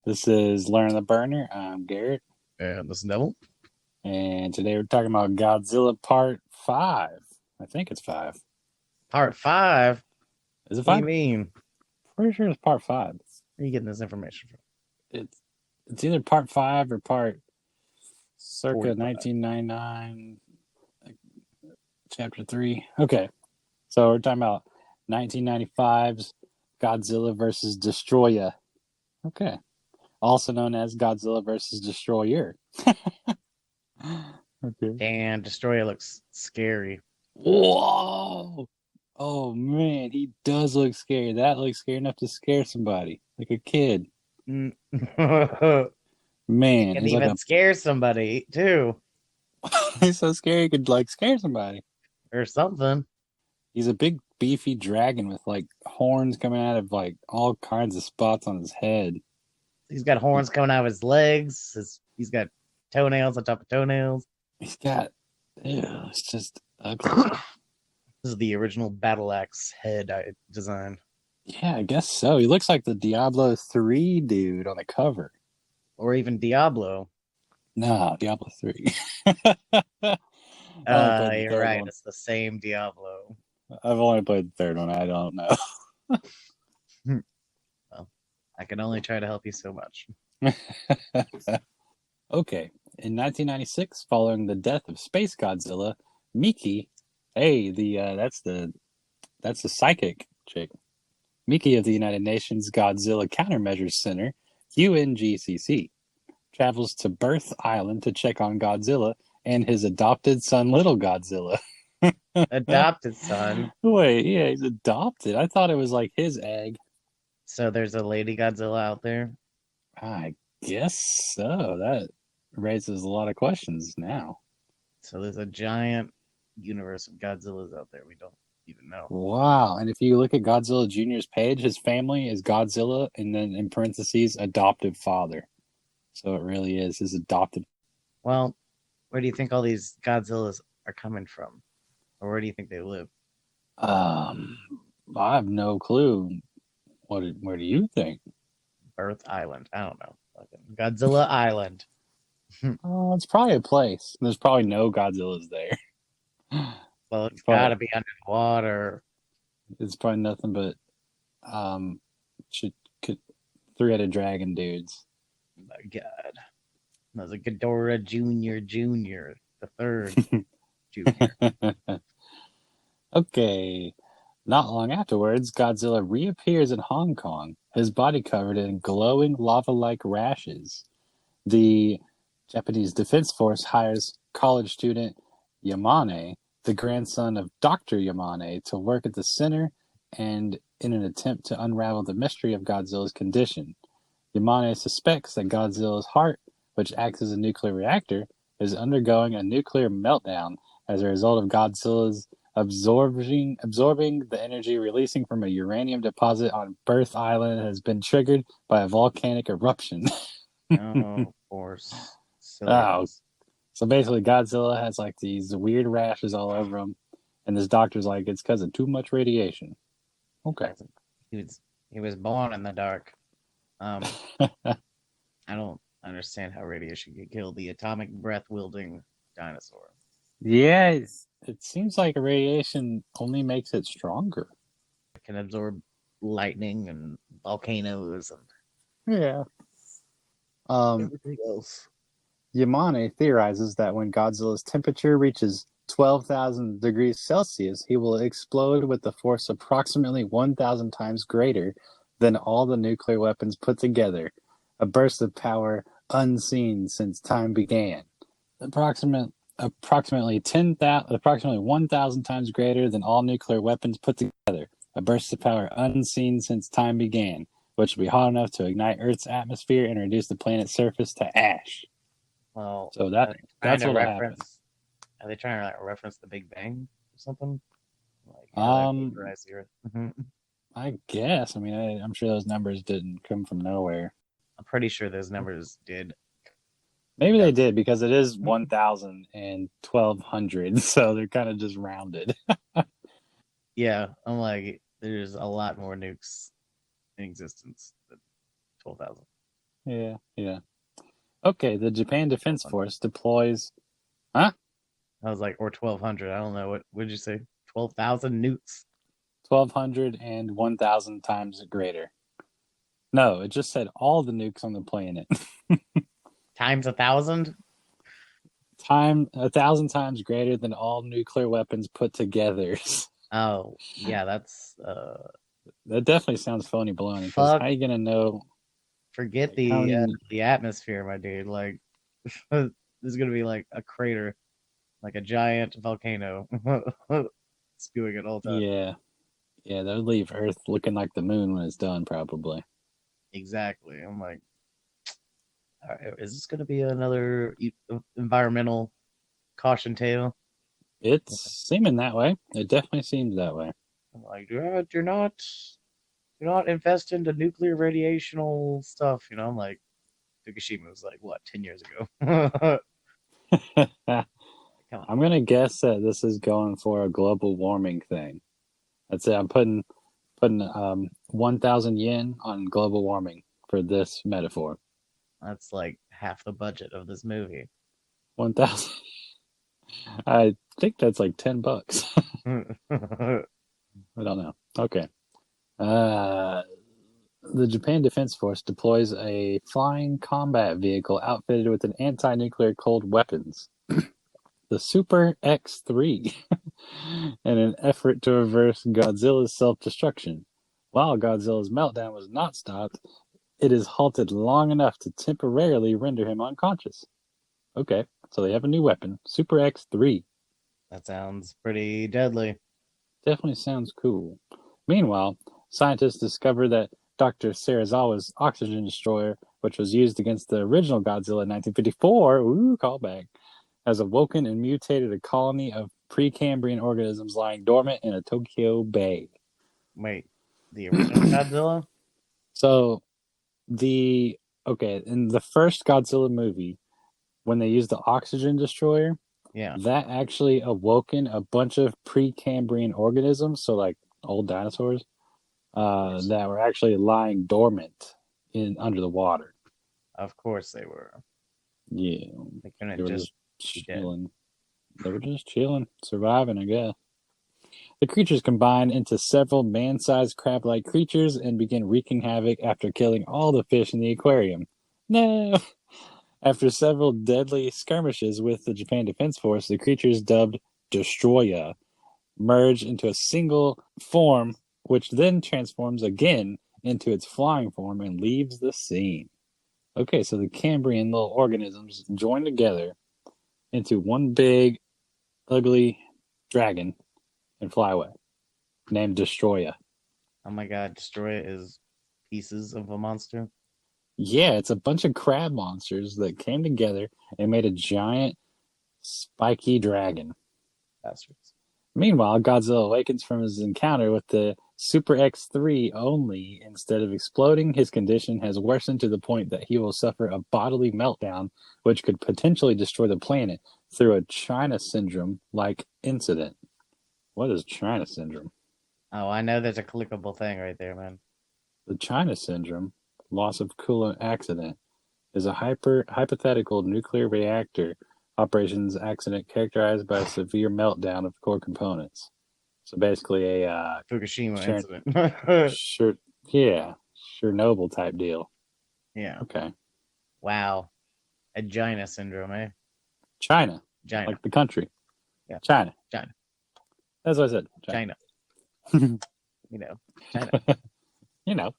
This is Learn the Burner. I'm Garrett, And this Neville. and today we're talking about Godzilla Part 5. I think it's 5. Part five. Is it What do you 5? mean? Pretty sure it's Part 5. Where are you getting this information from? It's, it's either Part 5 or Part circa 45. 1999, like, Chapter 3. Okay, so we're talking about 1995's Godzilla versus Destroyer. Okay, also known as Godzilla versus Destroyer. Okay. Damn, Destroyer looks scary. Whoa! Oh man, he does look scary. That looks scary enough to scare somebody, like a kid. Mm. Man, Can he's like even a scare somebody, too, he's so scary he could like scare somebody. or something. He's a big beefy dragon with like horns coming out of like all kinds of spots on his head. He's got horns coming out of his legs. He's got toenails on top of toenails. He's got ew, it's just ugly. This is the original battle axe head I designed. Yeah, I guess so. He looks like the Diablo 3 dude on the cover. Or even Diablo. Nah, Diablo 3. I only played the You're third right. one. It's the same Diablo. I've only played the third one. I don't know. Well, I can only try to help you so much. Okay. In 1996, following the death of Space Godzilla, Miki, hey, that's the psychic chick. Miki of the United Nations Godzilla Countermeasures Center, UNGCC, travels to Birth Island to check on Godzilla and his adopted son, Little Godzilla. Adopted son. Wait, yeah, he's adopted. I thought it was like his egg. So there's a lady Godzilla out there. I guess so. That raises a lot of questions now. So there's a giant universe of Godzillas out there we don't even know. Wow. And if you look at Godzilla Jr.'s page, his family is Godzilla and then in parentheses, adoptive father. So it really is his adopted. Well, where do you think all these Godzillas are coming from? Or where do you think they live? Um, I have no clue. Where do you think? Earth Island. I don't know. Fucking Godzilla Island. Oh, it's probably a place. There's probably no Godzillas there. Well, It's it's got probably to be underwater. it's probably nothing but um, should, could, three-headed dragon dudes. My God. There's a Ghidorah Junior Junior, the third Junior. Okay. Not long afterwards, Godzilla reappears in Hong Kong, his body covered in glowing lava-like rashes. The Japanese Defense Force hires college student Yamane, the grandson of Dr. Yamane, to work at the center and in an attempt to unravel the mystery of Godzilla's condition. Yamane suspects that Godzilla's heart, which acts as a nuclear reactor, is undergoing a nuclear meltdown as a result of Godzilla's absorbing the energy releasing from a uranium deposit on Birth Island has been triggered by a volcanic eruption. Oh, of course. Oh, Silliness. so basically Godzilla has like these weird rashes all over him, and this doctor's like, it's because of too much radiation. Okay. He was he was born in the dark. Um, I don't understand how radiation could kill the atomic breath wielding dinosaur. Yeah, it seems like radiation only makes it stronger. It can absorb lightning and volcanoes and Yeah. Um, everything else. Yamane theorizes that when Godzilla's temperature reaches 12,000 degrees Celsius, he will explode with a force approximately 1,000 times greater than all the nuclear weapons put together, a burst of power unseen since time began. Approximately 10,000, approximately 1,000 times greater than all nuclear weapons put together, a burst of power unseen since time began, which will be hot enough to ignite Earth's atmosphere and reduce the planet's surface to ash. Well, So are they trying that's to what'll happen. reference? Are they trying to like, reference the Big Bang or something? Like how that Um, vaporized the Earth? I'm I guess. I mean, I'm sure those numbers didn't come from nowhere. pretty sure those numbers did Maybe they come. did because it is 1,000 and 1,200, so they're kind of just rounded. Yeah, I'm like, there's a lot more nukes in existence than 12,000. Yeah, yeah. Okay, the Japan Defense 1,200. Force deploys, huh? I was like, or 1,200. I don't know. What did you say? 12,000 newts 1,200 and 1,000 times greater. No, it just said all the nukes on the planet. times 1,000. Time 1,000 times greater than all nuclear weapons put together. Oh, yeah, that's That definitely sounds phony baloney. Because how fuck. are you gonna know Forget like how many? the atmosphere, my dude. Like, this is gonna be like a crater, like a giant volcano, spewing at all times. Yeah, yeah, they'll leave Earth looking like the moon when it's done, probably. Exactly. I'm like, all right, is this gonna be another environmental caution tale? It's seeming that way. It definitely seems that way. I'm like, you're not invest into nuclear radiational stuff. I'm like, Fukushima was like what 10 years ago. Come on. I'm gonna guess that this is going for a global warming thing. That's it. I'm putting 1,000 yen on global warming for this metaphor. That's like half the budget of this movie. 1,000. I think that's like $10. I don't know. Okay. Uh, the Japan Defense Force deploys a flying combat vehicle outfitted with an anti-nuclear cold weapons, the Super X-3, in an effort to reverse Godzilla's self-destruction. While Godzilla's meltdown was not stopped, it is halted long enough to temporarily render him unconscious. Okay, so they have a new weapon, Super X-3. That sounds pretty deadly. Definitely sounds cool. Meanwhile, scientists discover that Dr. Serizawa's oxygen destroyer, which was used against the original Godzilla in 1954, ooh, callback, has awoken and mutated a colony of Precambrian organisms lying dormant in a Tokyo Bay. Wait, the original Godzilla? So the okay, in the first Godzilla movie, when they used the oxygen destroyer, Yeah. that actually awoken a bunch of Precambrian organisms, so like old dinosaurs, Of course. that were actually lying dormant in under the water. Of course they were. Yeah, They they couldn't were just just be dead. chilling. They were just chilling, surviving, I guess. The creatures combine into several man-sized crab-like creatures and begin wreaking havoc after killing all the fish in the aquarium. No! After several deadly skirmishes with the Japan Defense Force, the creatures dubbed Destroya merge into a single form, which then transforms again into its flying form and leaves the scene. Okay, so the Cambrian little organisms join together into one big, ugly dragon and fly away, named Destroya. Oh my god, Destroyer is pieces of a monster. Yeah, it's a bunch of crab monsters that came together and made a giant, spiky dragon. Bastards. Meanwhile, Godzilla awakens from his encounter with the Super X-3 only. Instead of exploding, his condition has worsened to the point that he will suffer a bodily meltdown, which could potentially destroy the planet through a China syndrome like incident. What is China syndrome? Oh, I know there's a clickable thing right there, man. The China syndrome, loss of coolant accident, is a hypothetical nuclear reactor operations accident characterized by a severe meltdown of core components. So basically, a Fukushima Chern- incident. Sure, yeah, Chernobyl type deal. Yeah. Okay, Wow. Agina syndrome, eh? China, Gina. like the country, Yeah. China. China. That's what I said, China. China. You know. China. You know.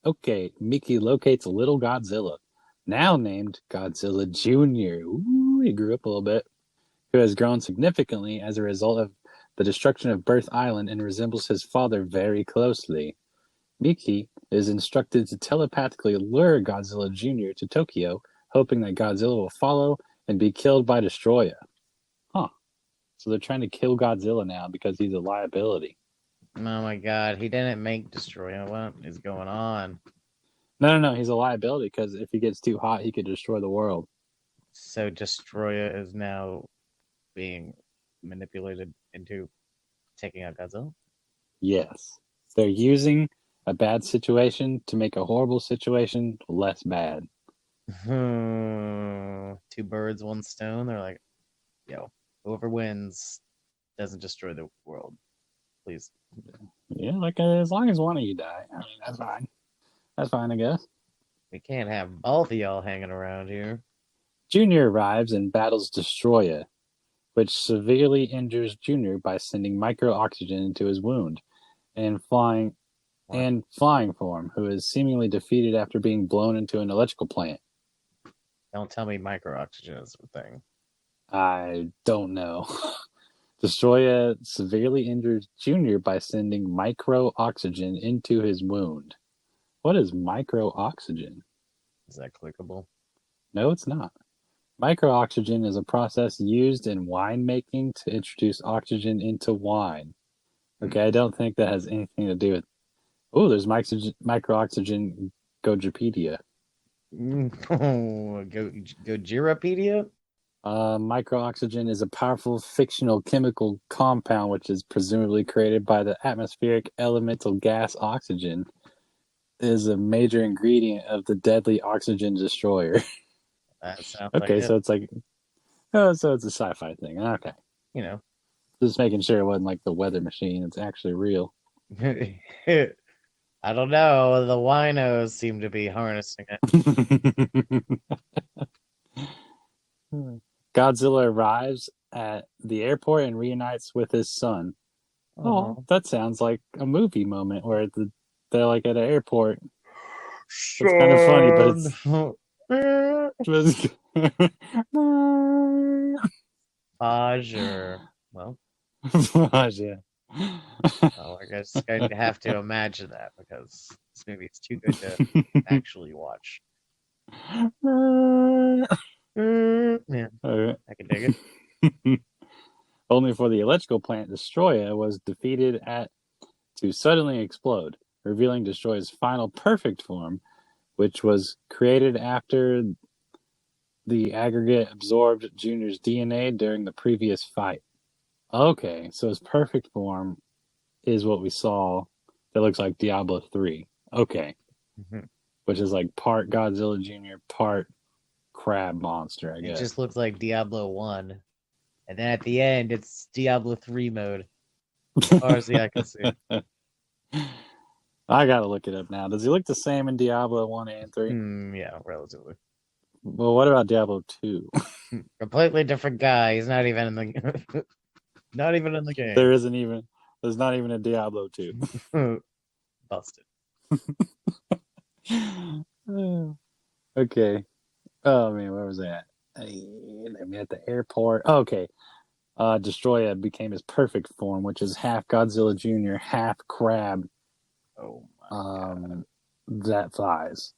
Okay, Mickey locates little Godzilla, now named Godzilla Junior. Ooh, he grew up a little bit. Who has grown significantly as a result of the destruction of Birth Island and resembles his father very closely. Miki is instructed to telepathically lure Godzilla Jr. to Tokyo, hoping that Godzilla will follow and be killed by Destroya. Huh. So they're trying to kill Godzilla now because he's a liability. Oh my god, he didn't make Destroyer. What is going on? No, no, no. He's a liability because if he gets too hot, he could destroy the world. So Destroyer is now being manipulated into taking out Godzilla? Yes. They're using a bad situation to make a horrible situation less bad. Two birds, one stone. They're like, yo, whoever wins doesn't destroy the world, please. Yeah, like as long as one of you die, I mean that's fine. That's fine, I guess. We can't have both of y'all hanging around here. Junior arrives and battles Destroya, which severely injures Junior by sending micro oxygen into his wound and What? flying form, who is seemingly defeated after being blown into an electrical plant. Don't tell me micro oxygen is a thing. I don't know. Destroya severely injures Junior by sending micro oxygen into his wound. What is micro oxygen? Is that clickable? No, it's not. Micro-oxygen is a process used in winemaking to introduce oxygen into wine. Hmm. Okay, I don't think that has anything to do with. Oh, there's micro-oxygen Gojipedia. Go Girapedia? Micro-oxygen is a powerful fictional chemical compound which is presumably created by the atmospheric elemental gas oxygen. It is a major ingredient of the deadly oxygen destroyer. That sounds like Okay, it. so it's like, oh, so it's a sci-fi thing. Okay, You know. just making sure it wasn't like the weather machine. It's actually real. I don't know. The winos seem to be harnessing it. Godzilla arrives at the airport and reunites with his son. Oh, Oh, that sounds like a movie moment where they're like at an airport. It's kind of funny, but son. Roger. Well, yeah. I guess I have to imagine that because this movie is too good to actually watch. Yeah, Alright. I can dig it. Only for the electrical plant Destroya was defeated at to suddenly explode, revealing Destroyer's final perfect form, which was created after the aggregate absorbed Junior's DNA during the previous fight. Okay, so his perfect form is what we saw that looks like Diablo 3. Okay, Mhm. which is like part Godzilla Jr., part crab monster, I It guess. just looks like Diablo 1. And then at the end, it's Diablo 3 mode, as far as the eye can see. I gotta look it up now. Does he look the same in Diablo 1 and 3? Yeah, relatively. Well, what about Diablo 2? Completely different guy. He's not even in the not even in the game. There isn't even, there's not even a Diablo 2. Busted. Okay. Oh man, where was that? I'm at the airport. Oh, okay. Destroya became his perfect form, which is half Godzilla Jr., half crab Oh my god. um, that flies.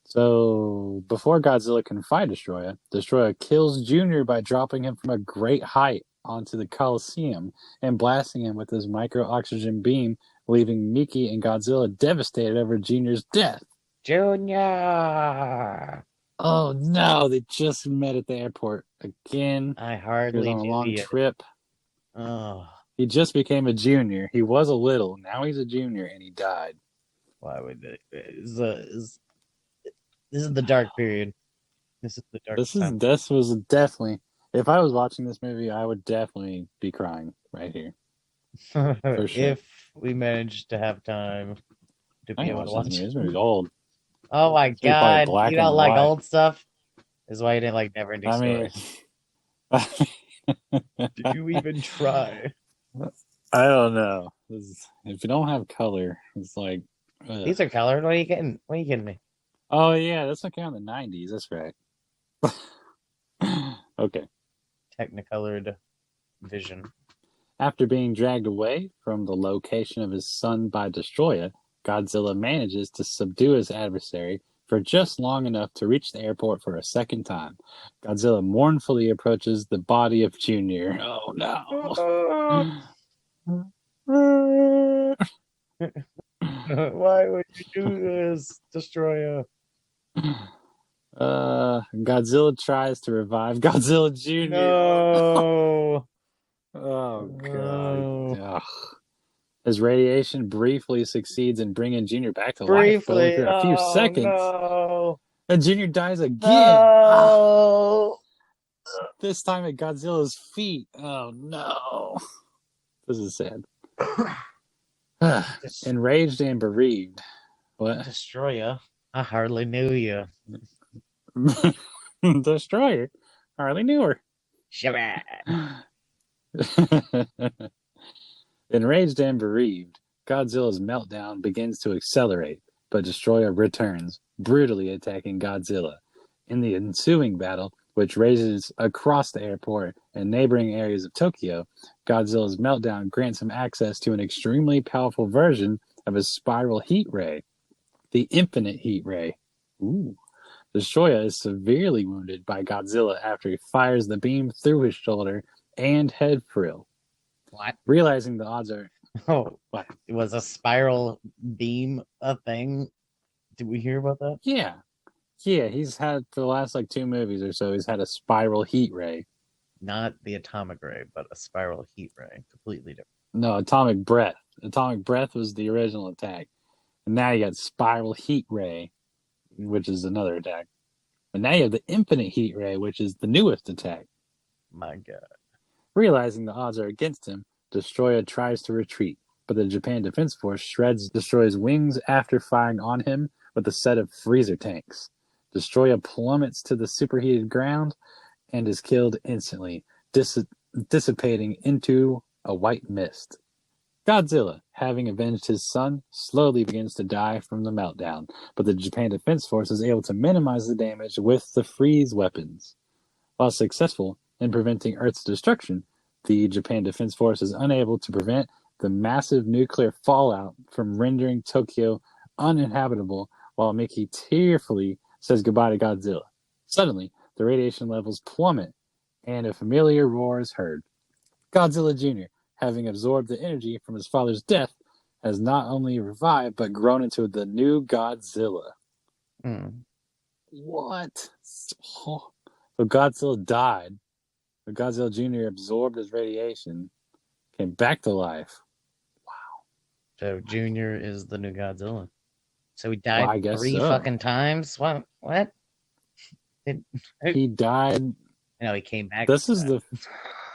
So before Godzilla can fight Destroya, Destroya kills Junior by dropping him from a great height onto the Coliseum and blasting him with his micro oxygen beam, leaving Miki and Godzilla devastated over Junior's death. Junior! Oh no, they just met at the airport again. I He was hardly on a knew long you. trip. Oh, He just became a junior. He was a little. Now he's a junior and he died. why would it? This is the dark period. This is the darkest time. This was definitely, if I was watching this movie, I would definitely be crying right here. For sure. If we manage to have time to I be can able to watch this watch movie. it. This movie's old. Oh my This movie's probably god, you black and don't like white. old stuff? Is why you didn't like Neverending I mean, Story. Did you even try? I don't know. If you don't have color, it's like, ugh. These are colored. What are you getting? What are you kidding me? Oh yeah, that's like around the 90s. That's right. Okay. Technicolored vision. After being dragged away from the location of his son by Destroya, Godzilla manages to subdue his adversary for just long enough to reach the airport for a second time. Godzilla mournfully approaches the body of Junior. Oh no. Why would you do this, Destroyer? Godzilla tries to revive Godzilla Jr. Oh, No. oh God. No. Ugh. His radiation briefly succeeds in bringing Junior back to life, but only Briefly. for a few Oh seconds. no. And Junior dies again. Ah, No. this time at Godzilla's feet. Oh no. This is sad. Just Enraged and bereaved. What? Destroyer. I hardly knew you. Destroyer. Hardly knew her. Shabbat. Enraged and bereaved, Godzilla's meltdown begins to accelerate, but Destroyer returns, brutally attacking Godzilla. In the ensuing battle, which rages across the airport and neighboring areas of Tokyo, Godzilla's meltdown grants him access to an extremely powerful version of his spiral heat ray, the infinite heat ray. Ooh. Destroyer is severely wounded by Godzilla after he fires the beam through his shoulder and head frill. What? Realizing the odds are Oh, what? it was a spiral beam a thing? Did we hear about that? Yeah. Yeah, he's had for the last like 2 movies or so, he's had a spiral heat ray. Not the atomic ray, but a spiral heat ray. Completely different. No, atomic breath. Atomic breath was the original attack. And now you got spiral heat ray, which is another attack. And now you have the infinite heat ray, which is the newest attack. My God. Realizing the odds are against him, Destroyer tries to retreat, but the Japan Defense Force shreds Destroyer's wings after firing on him with a set of freezer tanks. Destroyer plummets to the superheated ground and is killed instantly, dissipating into a white mist. Godzilla, having avenged his son, slowly begins to die from the meltdown, but the Japan Defense Force is able to minimize the damage with the freeze weapons. While successful in preventing Earth's destruction, the Japan Defense Force is unable to prevent the massive nuclear fallout from rendering Tokyo uninhabitable while Mickey tearfully says goodbye to Godzilla. Suddenly, the radiation levels plummet and a familiar roar is heard. Godzilla Jr., having absorbed the energy from his father's death, has not only revived but grown into the new Godzilla. Hmm. What? So Godzilla died. But Godzilla Jr. absorbed his radiation, came back to life. So Junior is the new Godzilla. So he Well, died I guess three so. fucking times? What? What? Did, He died. no, he came back This from is the.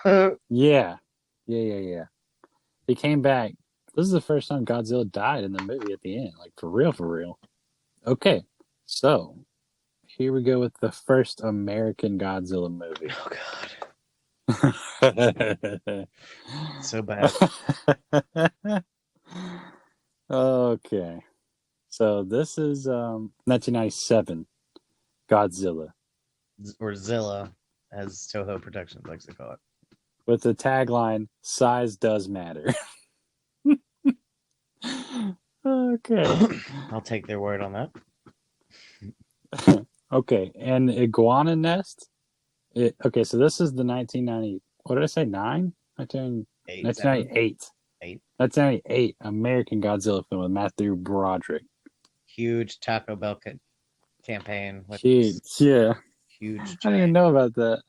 that. Yeah. Yeah. He came back. This is the first time Godzilla died in the movie at the end. Like, for real, for real. Okay. So, here we go with the first American Godzilla movie. Oh, God. So bad. Okay. So, this is 1997 Godzilla Or Zilla, as Toho Productions likes to call it. with the tagline "Size does matter." Okay. I'll take their word on that. Okay, an iguana nest. Okay, so this is the 1990. What did I say? 87. 1998. 8. 1998 American Godzilla film with Matthew Broderick. Huge Taco Bell campaign with Huge, yeah. huge, I didn't even know about that.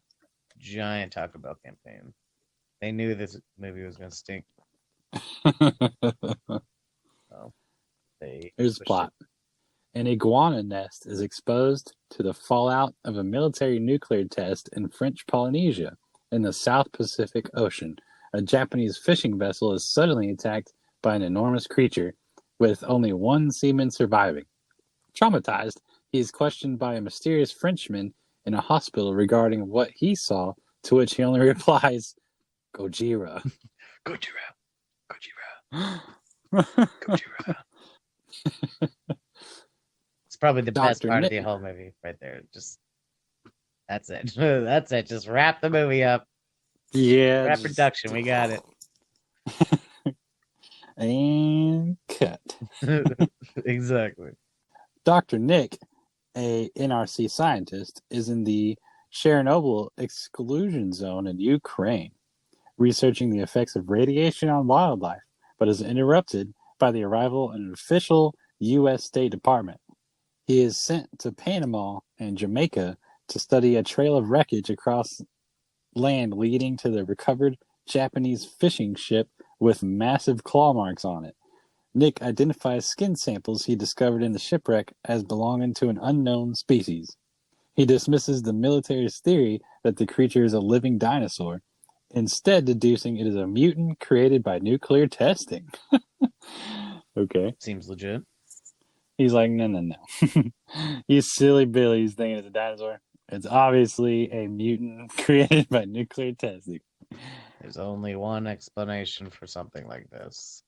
giant Taco Bell campaign. They knew this movie was going to stink. So they Here's the plot. An iguana nest is exposed to the fallout of a military nuclear test in French Polynesia in the South Pacific Ocean. A Japanese fishing vessel is suddenly attacked by an enormous creature, with only one seaman surviving. Traumatized, he is questioned by a mysterious Frenchman in a hospital regarding what he saw, to which he only replies, Gojira. Gojira. Gojira. It's probably the best Dr. part of Nick. the whole movie right there. Just that's it. That's it. Just wrap the movie up. Yeah. Wrap production. We got it. And cut. Exactly. Dr. Nick, a NRC scientist, is in the Chernobyl exclusion zone in Ukraine, researching the effects of radiation on wildlife, but is interrupted by the arrival of an official U.S. State Department. He is sent to Panama and Jamaica to study a trail of wreckage across land leading to the recovered Japanese fishing ship with massive claw marks on it. Nick identifies skin samples he discovered in the shipwreck as belonging to an unknown species. He dismisses the military's theory that the creature is a living dinosaur, instead deducing it is a mutant created by nuclear testing. Okay. Seems legit. He's like, no, no, no. You silly Billy, he's thinking it's a dinosaur. It's obviously a mutant created by nuclear testing. There's only one explanation for something like this: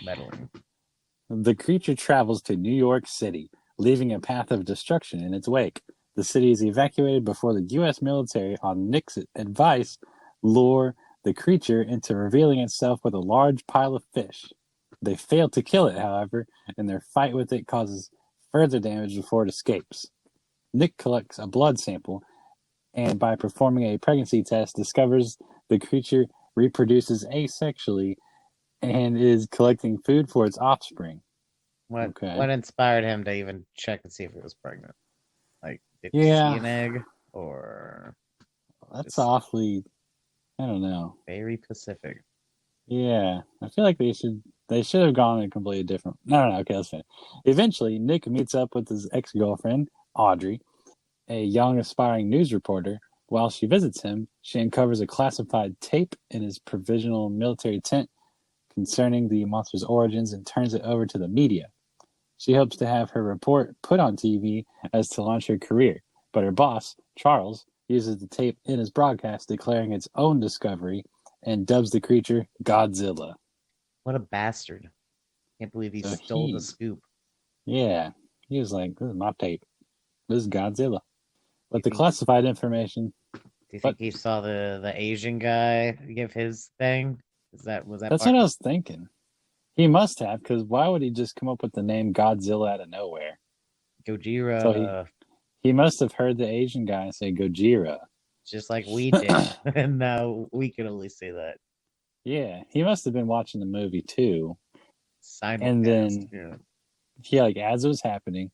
meddling. The creature travels to New York City, leaving a path of destruction in its wake. The city is evacuated before the U.S. military, on Nick's advice, lure the creature into revealing itself with a large pile of fish. They fail to kill it, however, and their fight with it causes further damage before it escapes. Nick collects a blood sample and, by performing a pregnancy test, discovers the creature reproduces asexually and is collecting food for its offspring. What Okay. what inspired him to even check and see if it was pregnant? Like, did he see Yeah, an egg, or that's just awfully. I don't know. very Pacific? Yeah, I feel like they should have gone in a completely different. No, no, no. Okay, let's finish. Eventually, Nick meets up with his ex girlfriend Audrey, a young aspiring news reporter. While she visits him, she uncovers a classified tape in his provisional military tent concerning the monster's origins and turns it over to the media. She hopes to have her report put on TV as to launch her career, but her boss, Charles, uses the tape in his broadcast declaring its own discovery and dubs the creature Godzilla. What a bastard! Can't believe he So stole the he, scoop. yeah, he was like, this is my tape. This is Godzilla. Do But you the think? classified information, Do you but think he saw the Asian guy give his thing? Was that that's part what I of was thinking. He must have, because why would he just come up with the name Godzilla out of nowhere? So he, Gojira? he must have heard the Asian guy say Gojira. Just like we did, and now we can only say that Yeah, he must have been watching the movie too. And simulcast. then Yeah. he, like, as it was happening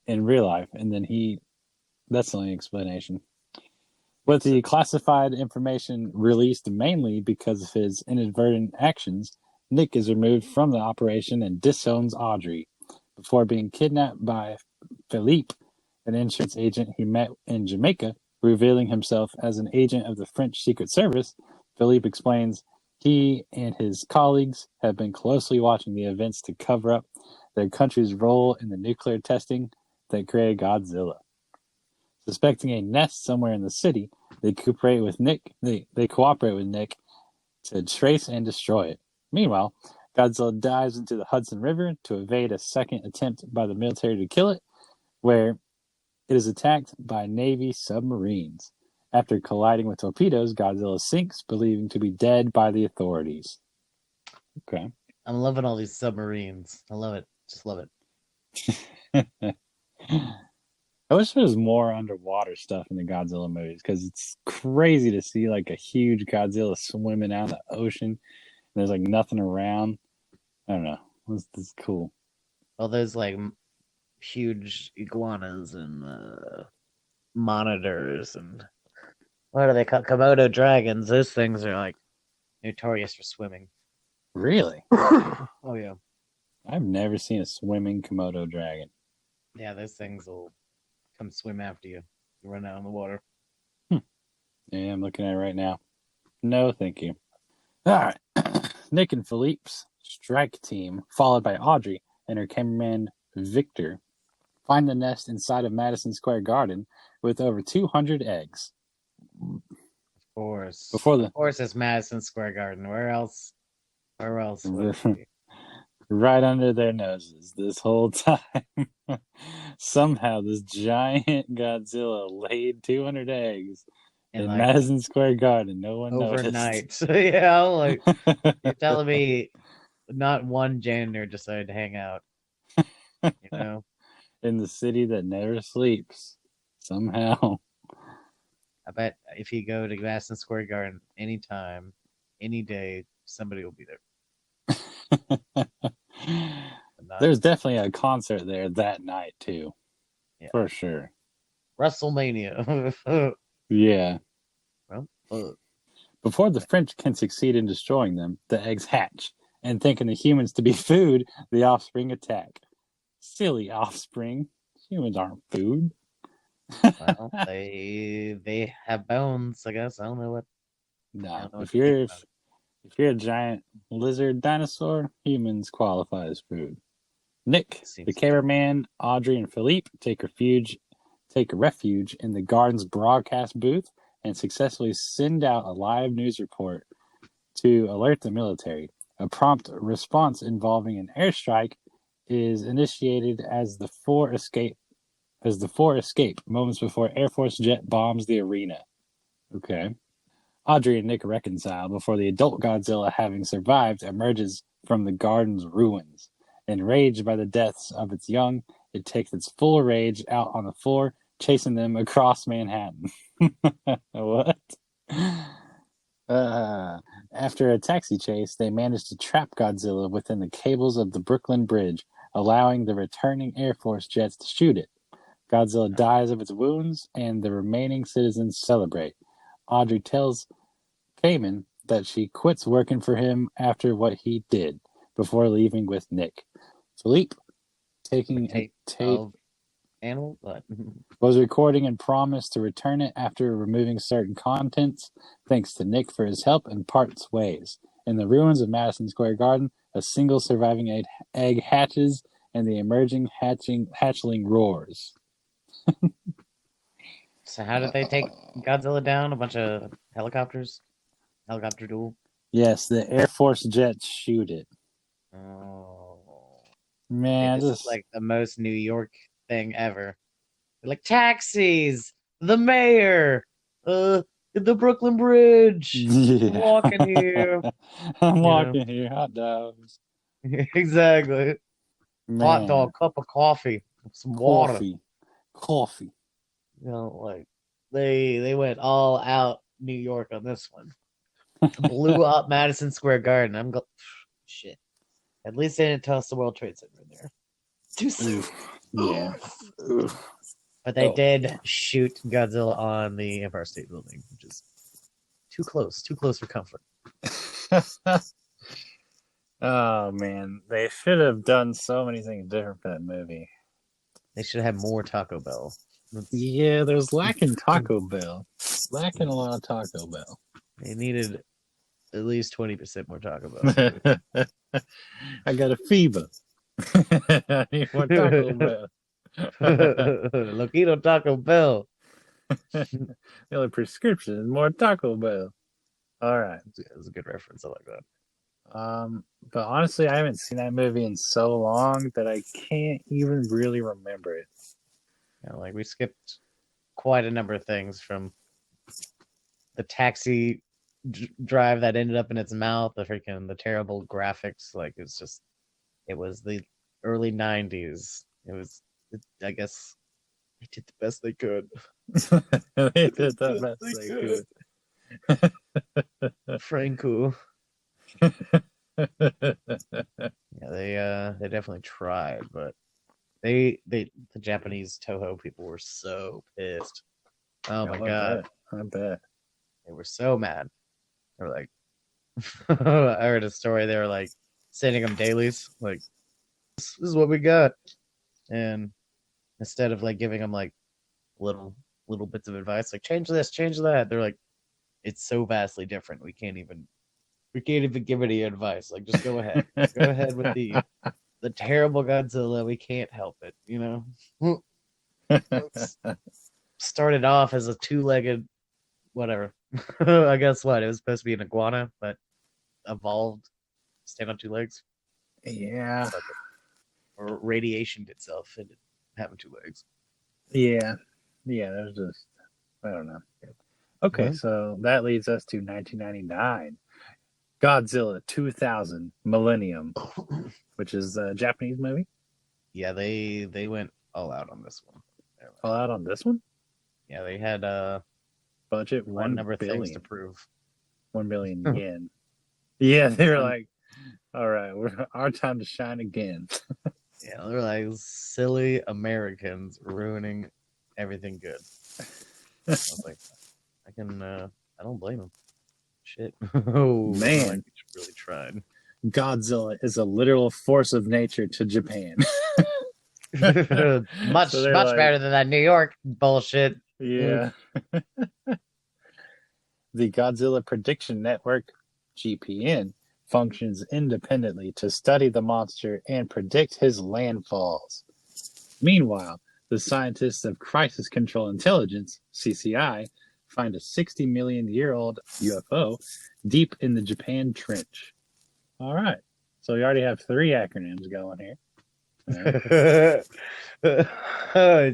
in real life, and then that's the only explanation. With So the classified information released mainly because of his inadvertent actions, Nick is removed from the operation and disowns Audrey. Before being kidnapped by Philippe, an insurance agent he met in Jamaica, revealing himself as an agent of the French Secret Service, Philippe explains he and his colleagues have been closely watching the events to cover up their country's role in the nuclear testing that created Godzilla. Suspecting a nest somewhere in the city, they cooperate with Nick. They cooperate with Nick to trace and destroy it. Meanwhile, Godzilla dives into the Hudson River to evade a second attempt by the military to kill it, where it is attacked by Navy submarines. After colliding with torpedoes, Godzilla sinks, believing to be dead by the authorities. Okay. I'm loving all these submarines. I love it. Just love it. I wish there was more underwater stuff in the Godzilla movies because it's crazy to see like a huge Godzilla swimming out in the ocean and there's like nothing around. I don't know. This is cool. All those like huge iguanas and monitors and what are they called? Komodo dragons. Those things are like notorious for swimming. Really? Oh yeah, I've never seen a swimming Komodo dragon. yeah. Those things will come swim after you. You run out in the water. Hmm. Yeah, I'm looking at it right now. No, thank you. All right. Nick and Philippe's strike team, followed by Audrey and her cameraman Victor, find the nest inside of Madison Square Garden with over 200 eggs. Of course, Before of the course, it's Madison Square Garden. Where else? Where else would it be? right under their noses this whole time. Somehow, this giant Godzilla laid 200 eggs And in like Madison Square Garden. No one noticed. overnight. So yeah, like you're telling me not one janitor decided to hang out, you know? In the city that never sleeps. Somehow. I bet if you go to Madison Square Garden anytime, any day, somebody will be there. But not There's definitely a concert there that night, too. yeah. For sure. WrestleMania. Yeah. Well, fuck. Before the French can succeed in destroying them, the eggs hatch, and thinking the humans to be food, the offspring attack. Silly offspring. Humans aren't food. Well, they have bones, I guess. I No, don't know what if to think you're about it. if you're a giant lizard dinosaur, humans qualify as food. Nick, the Seems cameraman, Audrey, and Philippe take refuge in the garden's broadcast booth and successfully send out a live news report to alert the military. A prompt response involving an airstrike is initiated as the four escape moments before Air Force jet bombs the arena. Okay. Audrey and Nick reconcile before the adult Godzilla, having survived, emerges from the garden's ruins. Enraged by the deaths of its young, it takes its full rage out on the floor, chasing them across Manhattan. What? Uh, After a taxi chase, they manage to trap Godzilla within the cables of the Brooklyn Bridge, allowing the returning Air Force jets to shoot it. Godzilla dies of its wounds, and the remaining citizens celebrate. Audrey tells Kamen that she quits working for him after what he did before leaving with Nick. Philippe, the taking a tape tape, of animal, but was recording and promised to return it after removing certain contents. Thanks to Nick for his help and parts ways. In the ruins of Madison Square Garden, a single surviving egg hatches and the emerging hatchling roars. so how did they take Godzilla down? A bunch of helicopters, helicopter duel. Yes, the Air Force jets shoot it. Oh, okay, Man, this is like the most New York thing ever. Like taxis, the mayor, the Brooklyn Bridge. I'm yeah. walking here, I'm you know. walking here, hot dogs. Exactly. Hot Man, dog, cup of coffee, some water. coffee, coffee. Like they went all out New York on this one. Blew up Madison Square Garden. Shit. At least they didn't toss the World Trade Center in there. Too soon. Oof. Yeah. Oof. But they Oh. did shoot Godzilla on the Empire State Building, which is too close for comfort. Oh man, they should have done so many things different for that movie. They should have more Taco Bell. Yeah, there's lacking Taco Bell. Lacking a lot of Taco Bell. They needed at least 20% more Taco Bell. I got a fever. I need more Taco Bell. Loquito Taco Bell. The only prescription is more Taco Bell. All right. That's a good reference. I like that. But honestly, I haven't seen that movie in so long that I can't even really remember it. Like we skipped quite a number of things from the taxi drive that ended up in its mouth, the terrible graphics. Like it was the early '90s. I guess they did the best they could. They did the best they Franco. could. Yeah, they definitely tried, but the Japanese Toho people were so pissed. Oh my I god, bet. I bet. they were so mad. They were like, I heard a story. They were like sending them dailies, like this is what we got, and instead of like giving them like little bits of advice, like change this, change that, they're like, it's so vastly different. We can't even give any advice. Like just go ahead, go ahead with the terrible Godzilla. We can't help it, It's started off as a two-legged whatever. I guess what it was supposed to be an iguana, but evolved to stand on two legs. Yeah. But or radiationed itself into having two legs. Yeah. Yeah, there's just I don't know. Okay, Well, so that leads us to 1999. Godzilla 2000 Millennium, which is a Japanese movie. yeah, they went all out on this one. All out on this one. Yeah, they had Budget quite a 1 number of things to billion. prove. 1 billion yen. Yeah, they were One, like, all right, our time to shine again. yeah, they're like silly Americans ruining everything good. I was like, I don't blame them. Shit. Oh, I feel like Man, we should really tried. Godzilla is a literal force of nature to Japan. So Much, they're much like, better than that New York bullshit. Mm. yeah. The Godzilla Prediction Network, GPN, functions independently to study the monster and predict his landfalls. Meanwhile, the scientists of Crisis Control Intelligence, CCI, find a 60 million year old UFO deep in the Japan Trench. All right. So we already have three acronyms going here. It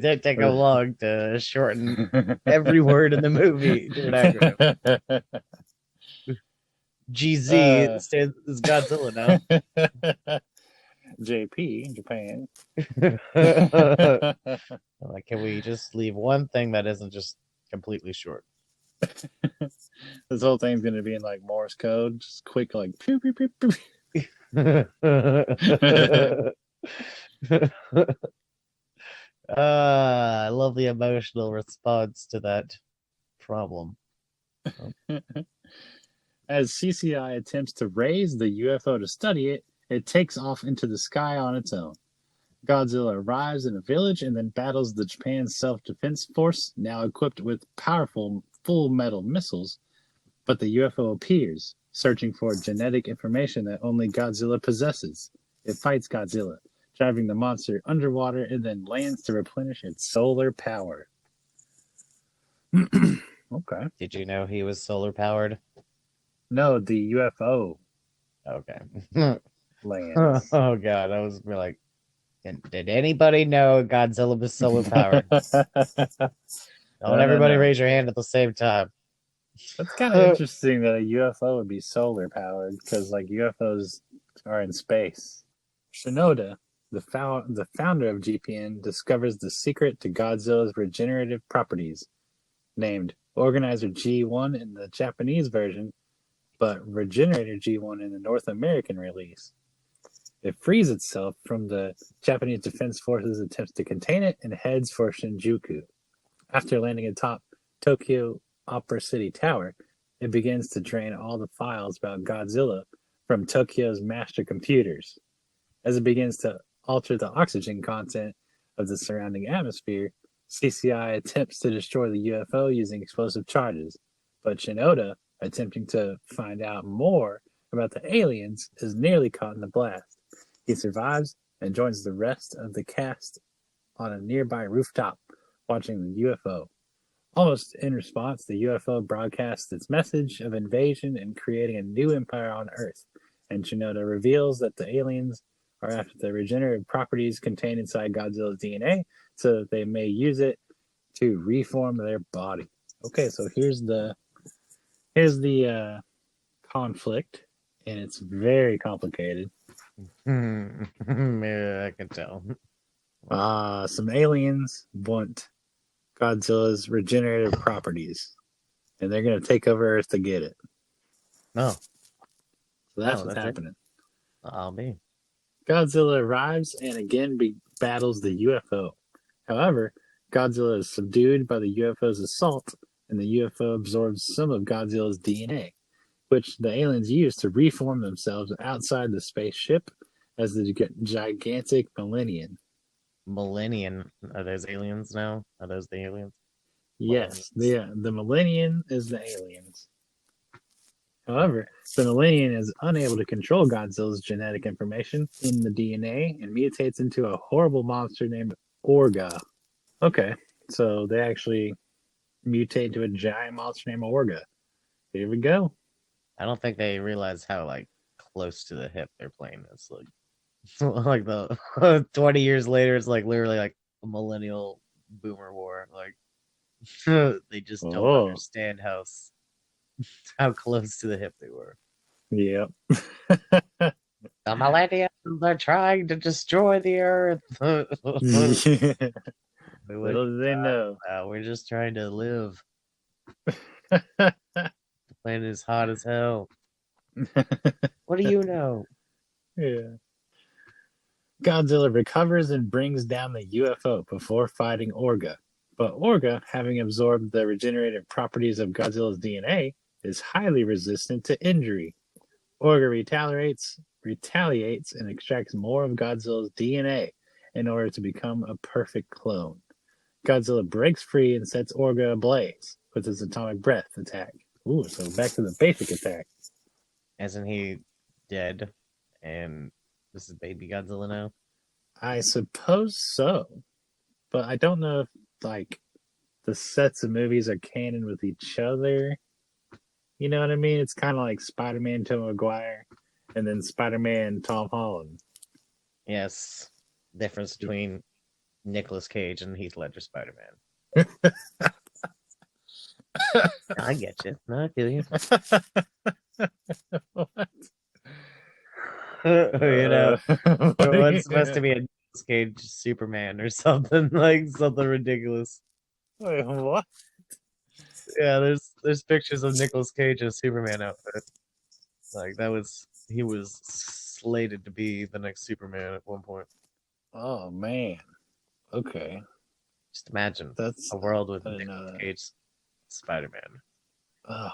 didn't take them long to shorten every word in the movie to an acronym. GZ uh, stands is Godzilla now. JP, Japan. Like, can we just leave one thing that isn't just completely short? This whole thing's going to be in like Morse code, just quick, like pew, pew, pew, pew. I love the emotional response to that problem. As CCI attempts to raise the UFO to study it, it takes off into the sky on its own. Godzilla arrives in a village and then battles the Japan Self Defense Force, now equipped with powerful full metal missiles. But the UFO appears, searching for genetic information that only Godzilla possesses. It fights Godzilla, driving the monster underwater and then lands to replenish its solar power. Okay. Did you know he was solar powered? No, the UFO Okay. lands. Oh god, I was like, did anybody know Godzilla was solar powered? Don't everybody No. raise your hand at the same time. That's kind of interesting that a UFO would be solar powered because, like, UFOs are in space. Shinoda, the founder of GPN, discovers the secret to Godzilla's regenerative properties, named Organizer G1 in the Japanese version, but Regenerator G1 in the North American release. It frees itself from the Japanese Defense Forces' attempts to contain it and heads for Shinjuku. After landing atop Tokyo Opera City Tower, it begins to drain all the files about Godzilla from Tokyo's master computers. As it begins to alter the oxygen content of the surrounding atmosphere, CCI attempts to destroy the UFO using explosive charges, but Shinoda, attempting to find out more about the aliens, is nearly caught in the blast. He survives and joins the rest of the cast on a nearby rooftop, watching the UFO. Almost in response, the UFO broadcasts its message of invasion and creating a new empire on Earth, and Shinoda reveals that the aliens are after the regenerative properties contained inside Godzilla's DNA, so that they may use it to reform their body. Okay, so here's the conflict, and it's very complicated. Yeah, I can tell. Some aliens want Godzilla's regenerative properties, and they're going to take over Earth to get it. No. So that's No, what's that's it. happening. I'll be. Godzilla arrives and again battles the UFO. However, Godzilla is subdued by the UFO's assault, and the UFO absorbs some of Godzilla's DNA, which the aliens use to reform themselves outside the spaceship as the gigantic Millennium. Millennium. Are those aliens now? Are those the aliens? Yes, the Millennium is the aliens. However, the Millennium is unable to control Godzilla's genetic information in the DNA and mutates into a horrible monster named Orga. Okay, so they actually mutate into a giant monster named Orga. Here we go. I don't think they realize how like close to the hip they're playing this. Like, like the 20 years later, it's like literally like a millennial boomer war. Like, they just don't Oh, understand how close to the hip they were. yep. The millennials are trying to destroy the earth. Little do they know. We're just trying to live. The planet is hot as hell. What do you know? Yeah. Godzilla recovers and brings down the UFO before fighting Orga. But Orga, having absorbed the regenerative properties of Godzilla's DNA, is highly resistant to injury. Orga retaliates and extracts more of Godzilla's DNA in order to become a perfect clone. Godzilla breaks free and sets Orga ablaze with his atomic breath attack. Ooh, so back to the basic attack. Isn't he dead? And this is baby Godzilla now? I suppose so, but I don't know if like the sets of movies are canon with each other. You know what I mean? It's kind of like Spider-Man Tom Maguire and then Spider-Man Tom Holland. Yes. Difference between Nicolas Cage and Heath Ledger Spider Man. I get you. No, I feel you. You know, there was supposed to be a Nicolas Cage Superman or something like something ridiculous. Wait, what? Yeah, there's pictures of Nicolas Cage in a Superman outfit. Like that was he was slated to be the next Superman at one point. Oh man. Okay, Just imagine that's a world with I didn't know Nicolas that. Cage Spider Man. Oh man,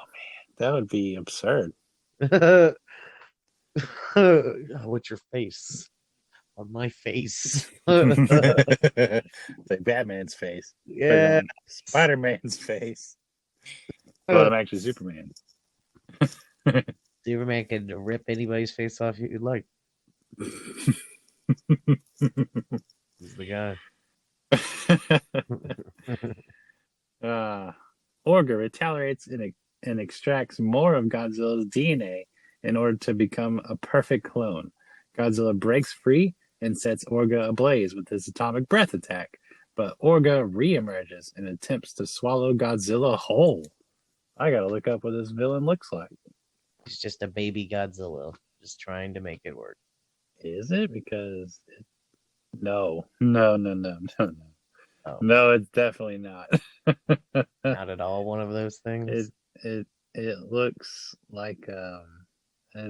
that would be absurd. What's your face? On my face. It's like Batman's face, but Yeah. on Spider-Man's face. But I'm actually Superman. Superman can rip anybody's face off you'd like. He's the guy. uh, Orga retaliates and extracts more of Godzilla's DNA in order to become a perfect clone. Godzilla breaks free and sets Orga ablaze with his atomic breath attack, but Orga reemerges and attempts to swallow Godzilla whole. I gotta look up what this villain looks like. He's just a baby Godzilla, just trying to make it work. Is it? Because no, no, no, no, no, no. Oh, No, it's definitely not. not at all one of those it things. it it looks like ugh, I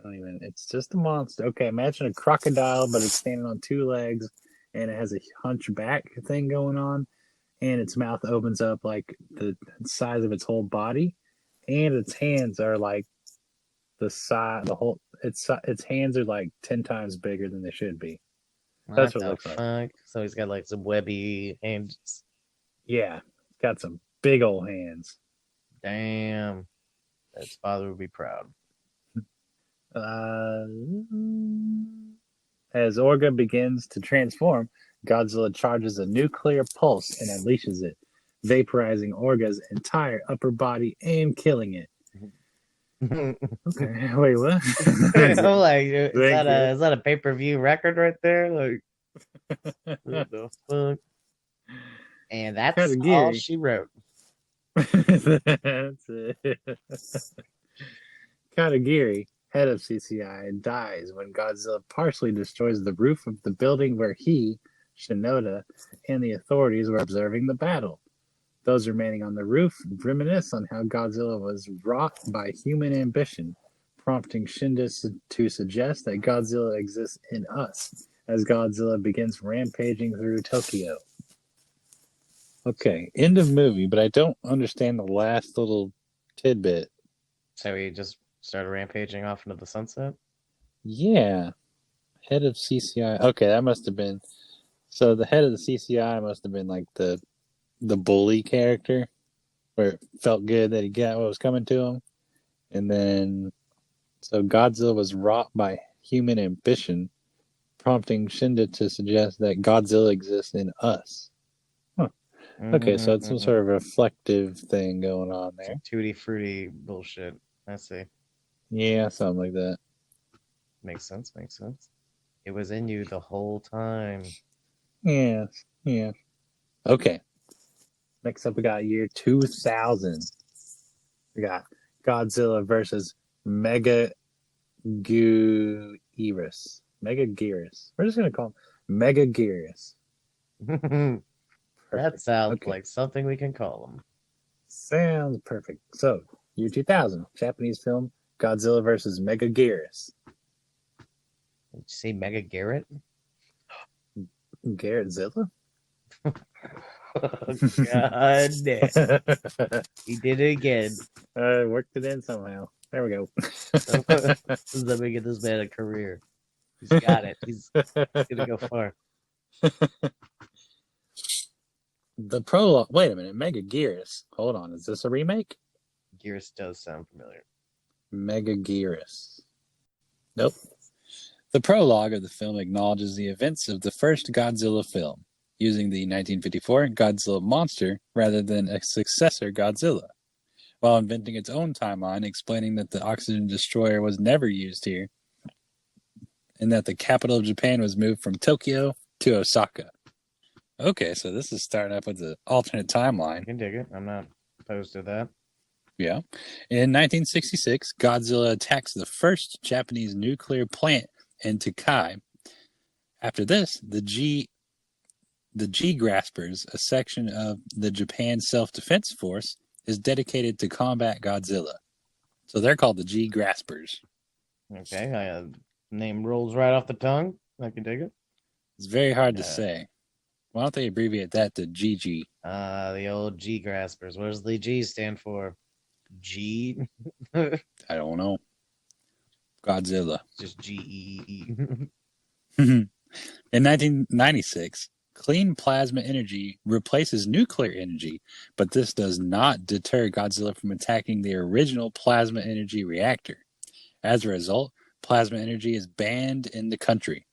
don't even. It's just a monster. Okay, imagine a crocodile, but it's standing on two legs, and it has a hunchback thing going on, and its mouth opens up like the size of its whole body, and its hands are like the size. The whole its hands are like 10 times bigger than they should be. That's What what it the looks like. fuck? So he's got like some webby hands. Yeah, it's got some big old hands. Damn. His father would be proud. Uh, as Orga begins to transform, Godzilla charges a nuclear pulse and unleashes it, vaporizing Orga's entire upper body and killing it. I'm Okay, wait, what? like, Thank you. is that a pay per view record right there? Like, what the fuck? And that's all Katagiri. she wrote. That's it. Katagiri, head of CCI, dies when Godzilla partially destroys the roof of the building where he, Shinoda, and the authorities were observing the battle. Those remaining on the roof reminisce on how Godzilla was wrought by human ambition, prompting Shinda to suggest that Godzilla exists in us as Godzilla begins rampaging through Tokyo. Okay, end of movie, but I don't understand the last little tidbit. So he just started rampaging off into the sunset. Yeah, head of CCI. Okay, that must have been. So the head of the CCI must have been like the bully character, where it felt good that he got what was coming to him, and then so Godzilla was wrought by human ambition, prompting Shinda to suggest that Godzilla exists in us. Huh. Okay, so it's some Mm-mm-mm-mm. sort of reflective thing going on Some there. tutti frutti bullshit. I see. Yeah, something like that. Makes sense. Makes sense. It was in you the whole time. Yeah, yeah. Okay, next up we got year 2000. We got Godzilla versus Mega Guirus. Mega Gearus. We're just gonna call him Mega Gearus. That Perfect. sounds Okay. like something we can call them. Sounds perfect. So, year 2000, Japanese film Godzilla versus Mega Gearus. Did you say Mega Garrett? Garrettzilla? God damn. He did it again. Worked it in somehow. There we go. Let me get this man a career. He's got it. He's gonna go far. The prologue. Wait a minute. Mega Gearus. Hold on. Is this a remake? Gears does sound familiar. Mega Gearus. Nope. The prologue of the film acknowledges the events of the first Godzilla film, using the 1954 Godzilla monster rather than a successor Godzilla, while inventing its own timeline, explaining that the oxygen destroyer was never used here, and that the capital of Japan was moved from Tokyo to Osaka. Okay, so this is starting up with the alternate I timeline. can dig it. I'm not opposed to that. Yeah. In 1966, Godzilla attacks the first Japanese nuclear plant in Tokai. After this, the G Graspers, a section of the Japan Self-Defense Force, is dedicated to combat Godzilla. So they're called the G Graspers. Okay, name rolls right off the tongue. I can dig it. It's very hard to say. Why don't they abbreviate that to GG? The old G graspers. What does the G stand for? G? I don't know. Godzilla. Just GEE. In 1996, clean plasma energy replaces nuclear energy, but this does not deter Godzilla from attacking the original plasma energy reactor. As a result, plasma energy is banned in the country.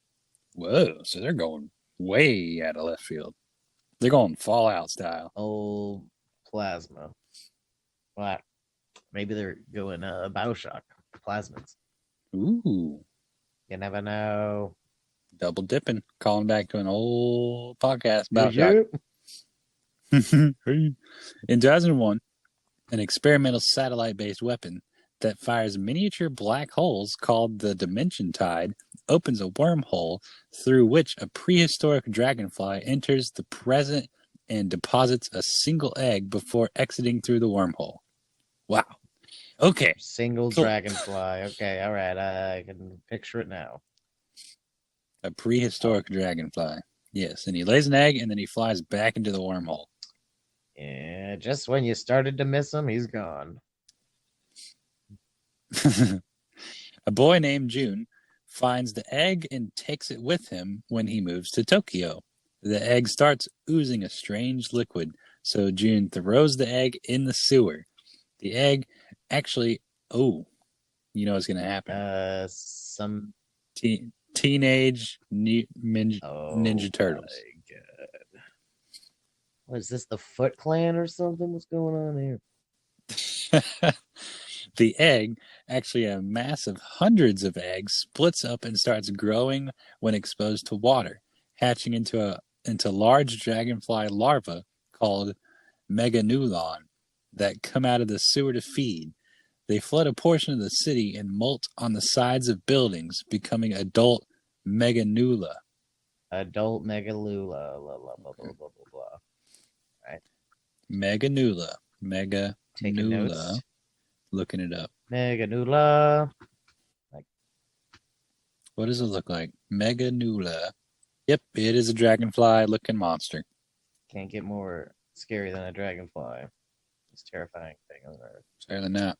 Whoa, so they're going way out of left field. They're going Fallout style. Old plasma. What? Maybe they're going Bioshock plasmids. Ooh, You never know. double dipping. Calling back to an old podcast about Bioshock. In 2001, an experimental satellite-based weapon that fires miniature black holes called the Dimension Tide opens a wormhole through which a prehistoric dragonfly enters the present and deposits a single egg before exiting through the wormhole. Wow. Okay. Single dragonfly. Okay, all right. I can picture it now. A prehistoric dragonfly. Yes, and he lays an egg and then he flies back into the wormhole. Yeah, just when you started to miss him, he's gone. A boy named June finds the egg and takes it with him when he moves to Tokyo. The egg starts oozing a strange liquid, so June throws the egg in the sewer. The egg actually, you know what's going to happen. Some teenage Ninja Turtles. My God. What is this, the Foot Clan or something? What's going on here? The egg, actually a mass of hundreds of eggs, splits up and starts growing when exposed to water, hatching into large dragonfly larvae called meganulon that come out of the sewer to feed. They flood a portion of the city and molt on the sides of buildings, becoming adult meganula. Adult megalula. Blah, blah, blah, blah, blah, blah. Right. Meganula. Taking notes. Looking it up. Meganula. What does it look like? Meganula. Yep, it is a dragonfly-looking monster. Can't get more scary than a dragonfly. It's a terrifying thing on Earth. Certainly not.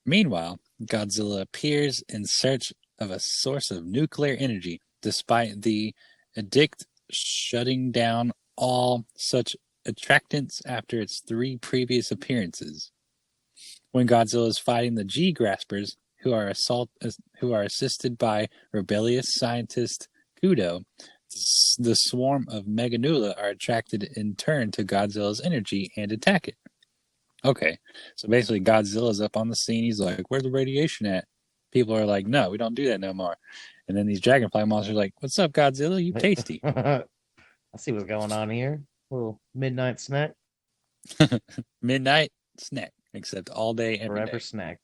Meanwhile, Godzilla appears in search of a source of nuclear energy, despite the edict shutting down all such attractants after its 3 previous appearances. When Godzilla is fighting the G Graspers, who are assisted by rebellious scientist Kudo, the swarm of Meganula are attracted in turn to Godzilla's energy and attack it. Okay, so basically Godzilla's up on the scene. He's like, "Where's the radiation at?" People are like, "No, we don't do that no more." And then these dragonfly monsters are like, "What's up, Godzilla? You tasty." I see what's going on here. Little midnight snack. Midnight snack, except all day, every Forever day. snack.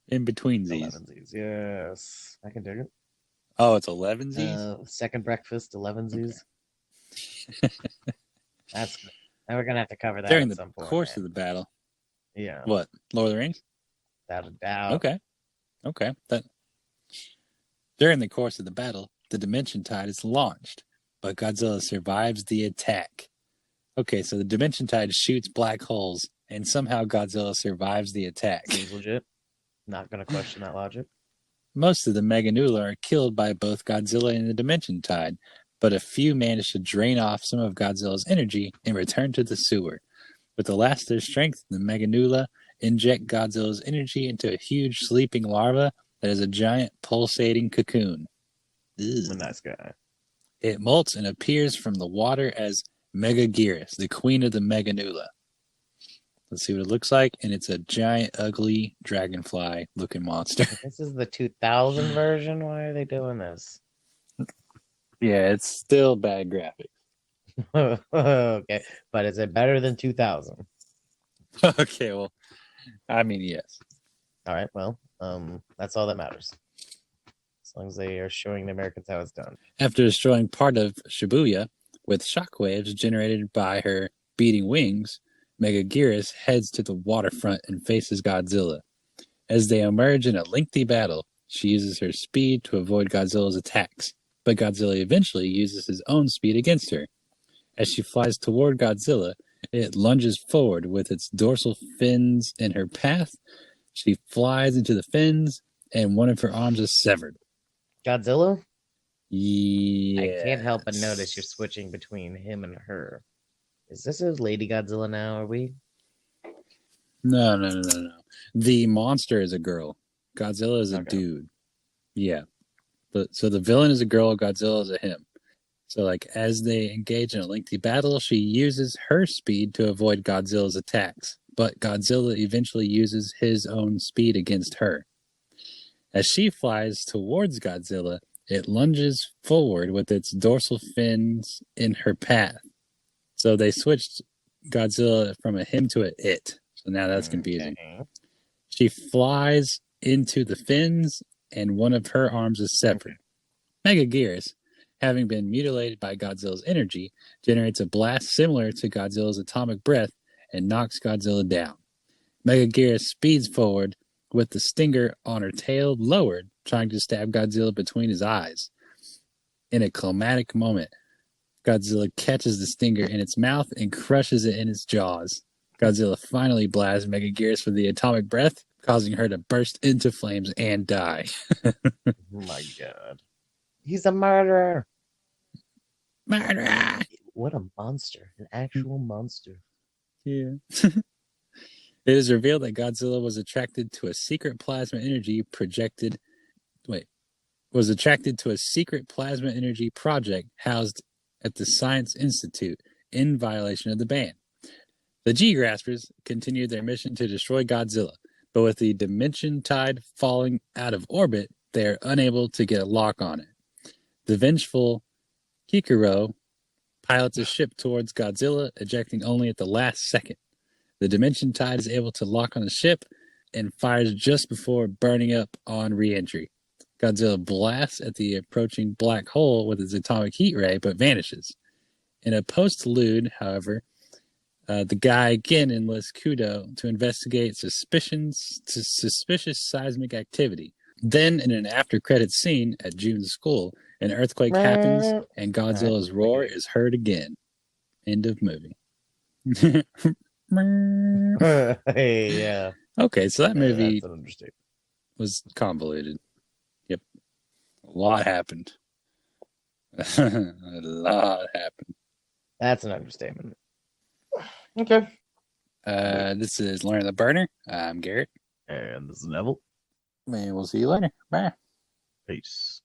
In between these. 11sies. Yes. I can dig it. Oh, it's 11sies? Second breakfast, 11sies. That's good. Now we're going to have to cover that During at some point. the course of the battle. Yeah. What? Lord of the Rings? Without a doubt. Okay. During the course of the battle, the Dimension Tide is launched, but Godzilla survives the attack. Okay, so the Dimension Tide shoots black holes, and somehow Godzilla survives the attack. Seems legit. Not gonna question that logic. Most of the Meganula are killed by both Godzilla and the Dimension Tide, but a few manage to drain off some of Godzilla's energy and return to the sewer. With the last of their strength, the Meganula inject Godzilla's energy into a huge sleeping larva that is a giant pulsating cocoon. I'm a nice guy. It molts and appears from the water as Megaguirus, the queen of the Meganula. Let's see what it looks like, and it's a giant, ugly dragonfly-looking monster. This is the 2000 version. Why are they doing this? Yeah, it's still bad graphics. Okay, but is it better than 2000? Okay, well, I mean, yes. All right, well, that's all that matters. As long as they are showing the Americans how it's done. After destroying part of Shibuya with shockwaves generated by her beating wings, Megaguirus heads to the waterfront and faces Godzilla. As they emerge in a lengthy battle, she uses her speed to avoid Godzilla's attacks, but Godzilla eventually uses his own speed against her. As she flies toward Godzilla, it lunges forward with its dorsal fins in her path. She flies into the fins, and one of her arms is severed. Godzilla? Yeah. I can't help but notice you're switching between him and her. Is this a Lady Godzilla now? Are we? No. The monster is a girl. Godzilla is a Okay. dude. Yeah. So the villain is a girl, Godzilla is a him. So, like, as they engage in a lengthy battle, she uses her speed to avoid Godzilla's attacks, but Godzilla eventually uses his own speed against her. As she flies towards Godzilla, it lunges forward with its dorsal fins in her path. So they switched Godzilla from a him to a it. So now that's confusing. Okay. She flies into the fins, and one of her arms is severed. Megaguirus, having been mutilated by Godzilla's energy, generates a blast similar to Godzilla's atomic breath and knocks Godzilla down. Megaguirus speeds forward with the stinger on her tail lowered, trying to stab Godzilla between his eyes. In a climactic moment, Godzilla catches the stinger in its mouth and crushes it in its jaws. Godzilla finally blasts Megaguirus with the atomic breath, causing her to burst into flames and die. Oh my god. He's a murderer. Murderer! What a monster. An actual monster. Yeah. It is revealed that Godzilla was attracted to a secret plasma energy project housed at the Science Institute in violation of the ban. The G-Graspers continued their mission to destroy Godzilla, but with the Dimension Tide falling out of orbit, they are unable to get a lock on it. The vengeful Kikuro pilots a ship towards Godzilla, ejecting only at the last second. The Dimension Tide is able to lock on the ship and fires just before burning up on re-entry. Godzilla blasts at the approaching black hole with his atomic heat ray, but vanishes. In a postlude, however, the guy again enlists Kudo to investigate suspicious seismic activity. Then, in an after-credits scene at June's school, an earthquake happens and Godzilla's roar is heard again. End of movie. Hey, yeah. Okay, so that movie That's an understatement. was convoluted. Yep. A lot happened. A lot happened. That's an understatement. Okay. This is Learn the Burner. I'm Garrett. And this is Neville. And we'll see you later. Bye. Peace.